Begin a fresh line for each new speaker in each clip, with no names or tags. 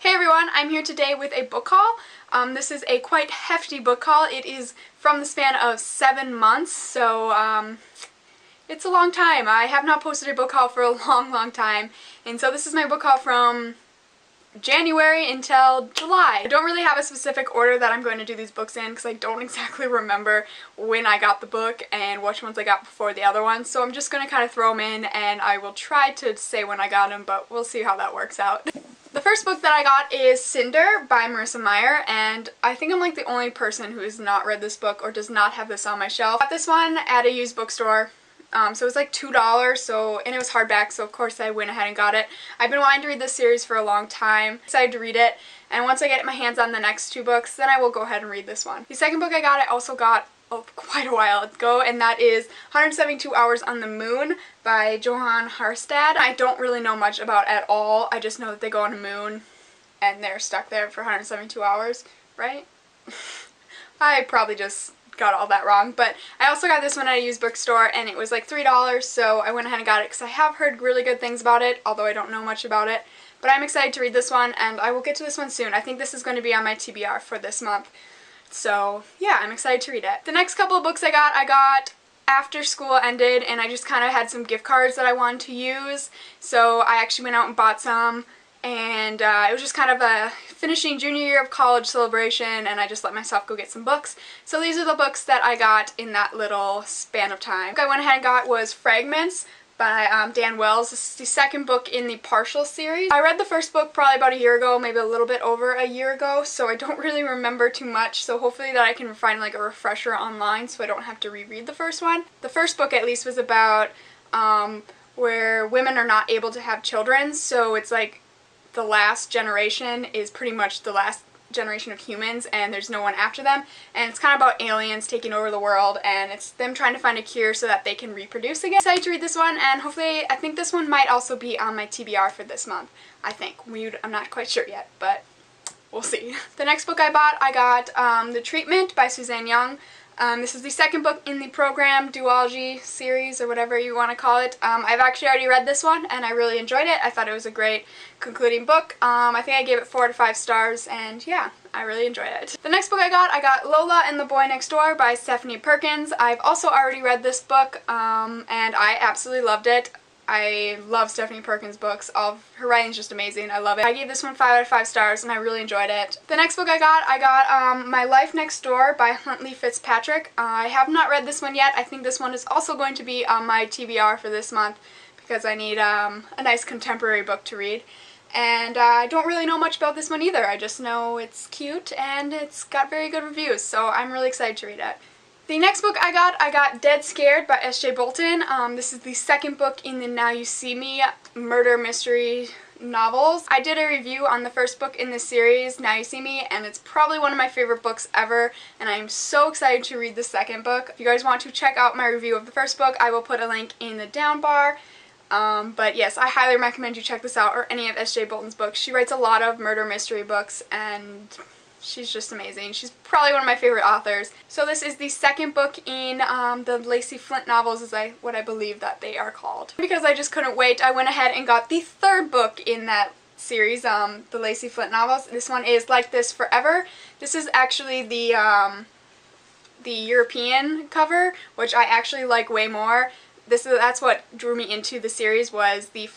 Hey everyone, I'm here today with a book haul. This is a quite hefty book haul. It is from the span of 7 months, so it's a long time. I have not posted a book haul for a long time, and so this is my book haul from January until July. I don't really have a specific order that I'm going to do these books in because I don't exactly remember when I got the book and which ones I got before the other ones, so I'm just going to kind of throw them in and I will try to say when I got them, but we'll see how that works out. The first book that I got is Cinder by Marissa Meyer, and I think I'm like the only person who has not read this book or does not have this on my shelf. I got this one at a used bookstore. So it was like $2, and it was hardback, so of course I went ahead and got it. I've been wanting to read this series for a long time. Decided to read it, and once I get my hands on the next two books, then I will go ahead and read this one. The second book I also got quite a while ago, and that is 172 Hours on the Moon by Johann Harstad. I don't really know much about at all. I just know that they go on a moon and they're stuck there for 172 hours, right? I probably just got all that wrong, but I also got this one at a used bookstore and it was like $3, so I went ahead and got it because I have heard really good things about it, although I don't know much about it. But I'm excited to read this one, and I will get to this one soon. I think this is going to be on my TBR for this month. So yeah, I'm excited to read it. The next couple of books I got after school ended, and I just kind of had some gift cards that I wanted to use, so I actually went out and bought some, and it was just kind of a finishing junior year of college celebration, and I just let myself go get some books. So these are the books that I got in that little span of time. The book I went ahead and got was Fragments by Dan Wells. This is the second book in the Partial series. I read the first book probably about a year ago, maybe a little bit over a year ago, so I don't really remember too much, so hopefully that I can find like a refresher online so I don't have to reread the first one. The first book at least was about where women are not able to have children, so it's like the last generation is pretty much the last generation of humans and there's no one after them, and it's kind of about aliens taking over the world, and it's them trying to find a cure so that they can reproduce again. I'm excited to read this one, and hopefully I think this one might also be on my TBR for this month. I think. I'm not quite sure yet, but we'll see. The next book I got The Treatment by Suzanne Young. This is the second book in the program duology series, or whatever you want to call it. I've actually already read this one and I really enjoyed it. I thought it was a great concluding book. I think I gave it 4 to 5 stars, and yeah, I really enjoyed it. The next book I got Lola and the Boy Next Door by Stephanie Perkins. I've also already read this book, and I absolutely loved it. I love Stephanie Perkins' books. All of her writing is just amazing. I love it. I gave this one 5 out of 5 stars, and I really enjoyed it. The next book I got My Life Next Door by Huntley Fitzpatrick. I have not read this one yet. I think this one is also going to be on my TBR for this month because I need a nice contemporary book to read. And I don't really know much about this one either. I just know it's cute and it's got very good reviews, so I'm really excited to read it. The next book I got Dead Scared by S.J. Bolton. This is the second book in the Now You See Me murder mystery novels. I did a review on the first book in this series, Now You See Me, and it's probably one of my favorite books ever, and I am so excited to read the second book. If you guys want to check out my review of the first book, I will put a link in the down bar. But yes, I highly recommend you check this out, or any of S.J. Bolton's books. She writes a lot of murder mystery books, and she's just amazing. She's probably one of my favorite authors. So this is the second book in the Lacey Flint novels, is what I believe that they are called. Because I just couldn't wait, I went ahead and got the third book in that series, the Lacey Flint novels. This one is Like This Forever. This is actually the European cover, which I actually like way more. That's what drew me into the series, was the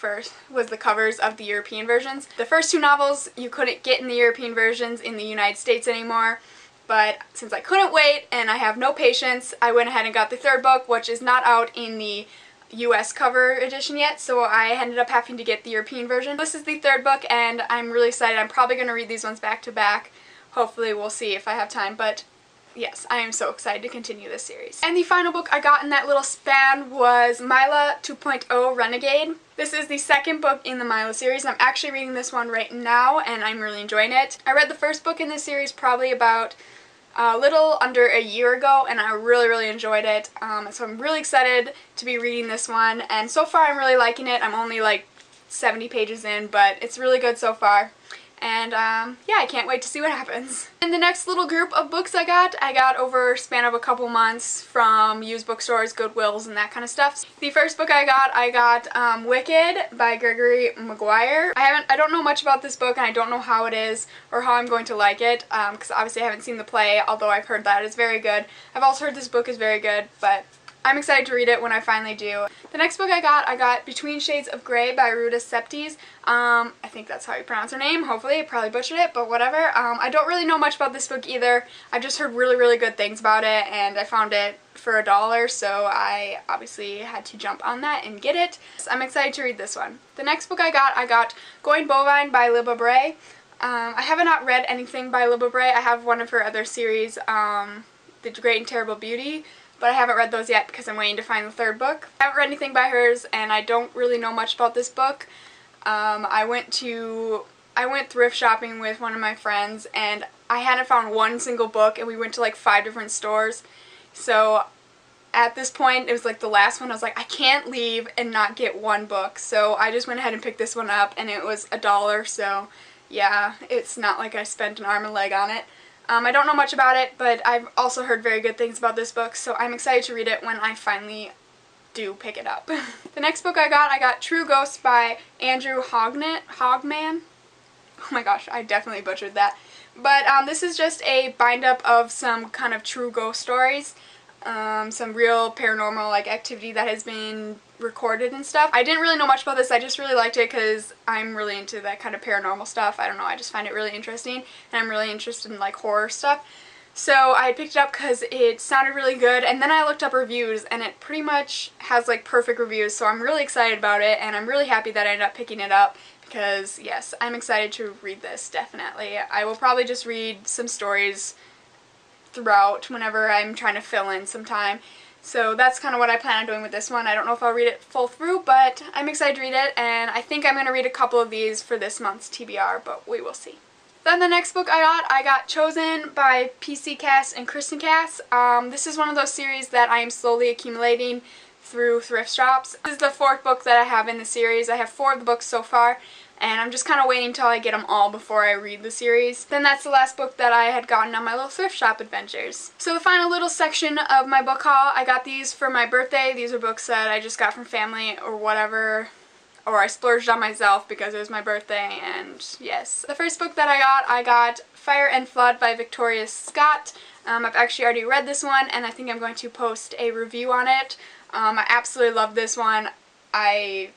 covers of the European versions. The first 2 novels you couldn't get in the European versions in the United States anymore, but since I couldn't wait and I have no patience, I went ahead and got the third book, which is not out in the US cover edition yet, so I ended up having to get the European version. This is the third book, and I'm really excited. I'm probably going to read these ones back to back. Hopefully, we'll see if I have time, but yes, I am so excited to continue this series. And the final book I got in that little span was Mila 2.0 Renegade. This is the second book in the Mila series. I'm actually reading this one right now, and I'm really enjoying it. I read the first book in this series probably about a little under a year ago, and I really enjoyed it. So I'm really excited to be reading this one, and so far I'm really liking it. I'm only like 70 pages in, but it's really good so far. and yeah, I can't wait to see what happens. And the next little group of books I got over a span of a couple months from used bookstores, Goodwills, and that kind of stuff. The first book I got Wicked by Gregory Maguire. I don't know much about this book, and I don't know how it is or how I'm going to like it, because obviously I haven't seen the play, although I've heard that it's very good. I've also heard this book is very good, but I'm excited to read it when I finally do. The next book I got Between Shades of Grey by Ruta Septes. I think that's how you pronounce her name. Hopefully, I probably butchered it, but whatever. I don't really know much about this book either. I've just heard really, really good things about it, and I found it for $1, so I obviously had to jump on that and get it. So I'm excited to read this one. The next book I got Going Bovine by Libba Bray. I have not read anything by Libba Bray. I have one of her other series, The Great and Terrible Beauty, but I haven't read those yet because I'm waiting to find the third book. I haven't read anything by hers, and I don't really know much about this book. I went thrift shopping with one of my friends, and I hadn't found one single book, and we went to like 5 different stores. So at this point, it was like the last one. I was like, I can't leave and not get one book. So I just went ahead and picked this one up, and it was $1. So yeah, it's not like I spent an arm and leg on it. I don't know much about it, but I've also heard very good things about this book, so I'm excited to read it when I finally do pick it up. The next book I got True Ghosts by Andrew Hogman. Oh my gosh, I definitely butchered that. But this is just a bind-up of some kind of true ghost stories. Some real paranormal like activity that has been recorded and stuff. I didn't really know much about this. I just really liked it because I'm really into that kind of paranormal stuff. I don't know, I just find it really interesting, and I'm really interested in like horror stuff. So I picked it up because it sounded really good, and then I looked up reviews, and it pretty much has like perfect reviews, so I'm really excited about it, and I'm really happy that I ended up picking it up because yes, I'm excited to read this, definitely. I will probably just read some stories throughout whenever I'm trying to fill in some time. So that's kind of what I plan on doing with this one. I don't know if I'll read it full through, but I'm excited to read it, and I think I'm going to read a couple of these for this month's TBR, but we will see. Then the next book I got Chosen by PC Cass and Kristen Cass. This is one of those series that I am slowly accumulating through thrift shops. This is the 4th book that I have in the series. I have 4 of the books so far, and I'm just kind of waiting until I get them all before I read the series. Then that's the last book that I had gotten on my little thrift shop adventures. So the final little section of my book haul, I got these for my birthday. These are books that I just got from family or whatever, or I splurged on myself because it was my birthday, and yes. The first book that I got Fire and Flood by Victoria Scott. I've actually already read this one, and I think I'm going to post a review on it. I absolutely love this one. I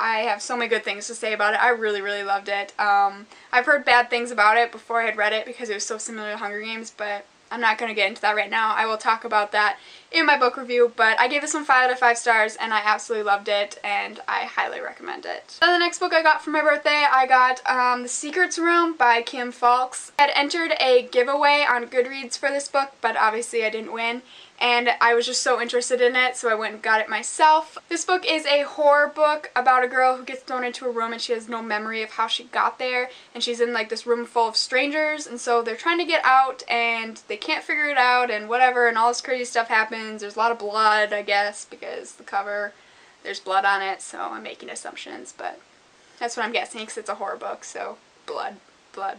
have so many good things to say about it. I really, really loved it. I've heard bad things about it before I had read it because it was so similar to Hunger Games, but I'm not going to get into that right now. I will talk about that in my book review, but I gave this one 5 out of 5 stars, and I absolutely loved it, and I highly recommend it. Then the next book I got for my birthday, I got The Secrets Room by Kim Falks. I had entered a giveaway on Goodreads for this book, but obviously I didn't win, and I was just so interested in it, so I went and got it myself. This book is a horror book about a girl who gets thrown into a room and she has no memory of how she got there, and she's in like this room full of strangers, and so they're trying to get out and they can't figure it out and whatever, and all this crazy stuff happens. There's a lot of blood, I guess, because the cover, there's blood on it, so I'm making assumptions, but that's what I'm guessing because it's a horror book, so blood, blood,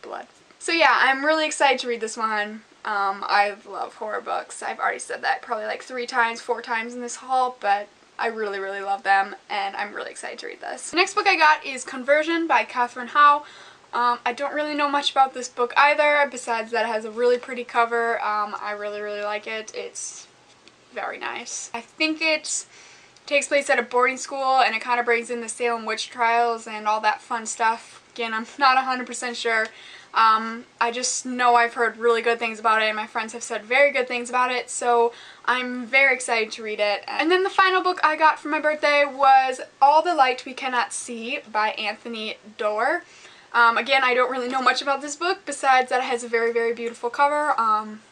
blood. So yeah, I'm really excited to read this one. I love horror books. I've already said that probably like 3 times, 4 times in this haul, but I really, really love them, and I'm really excited to read this. The next book I got is Conversion by Catherine Howe. I don't really know much about this book either, besides that it has a really pretty cover. I really, really like it. It's very nice. I think it takes place at a boarding school, and it kind of brings in the Salem witch trials and all that fun stuff. Again, I'm not 100% sure. I just know I've heard really good things about it, and my friends have said very good things about it, so I'm very excited to read it. And then the final book I got for my birthday was All the Light We Cannot See by Anthony Doerr. Again, I don't really know much about this book besides that it has a very, very beautiful cover.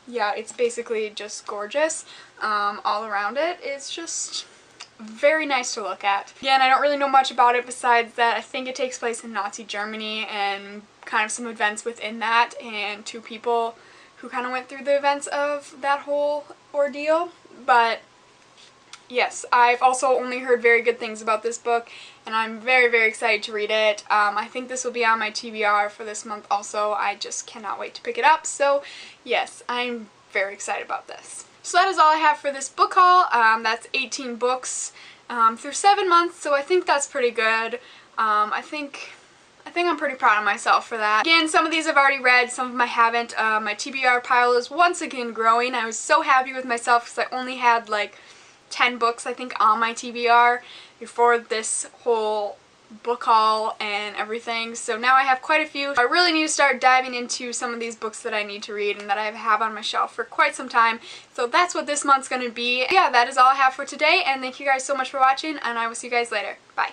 Yeah, it's basically just gorgeous. All around it is just very nice to look at. Again, I don't really know much about it besides that I think it takes place in Nazi Germany and kind of some events within that, and 2 people who kind of went through the events of that whole ordeal. But yes, I've also only heard very good things about this book, and I'm very, very excited to read it. I think this will be on my TBR for this month also. I just cannot wait to pick it up. So yes, I'm very excited about this. So that is all I have for this book haul. That's 18 books through 7 months, so I think that's pretty good. I think I'm pretty proud of myself for that. Again, some of these I've already read, some of them I haven't. My TBR pile is once again growing. I was so happy with myself because I only had like 10 books I think on my TBR before this whole book haul and everything, so now I have quite a few. I really need to start diving into some of these books that I need to read and that I have on my shelf for quite some time, so that's what this month's going to be. Yeah, that is all I have for today, and thank you guys so much for watching, and I will see you guys later. Bye.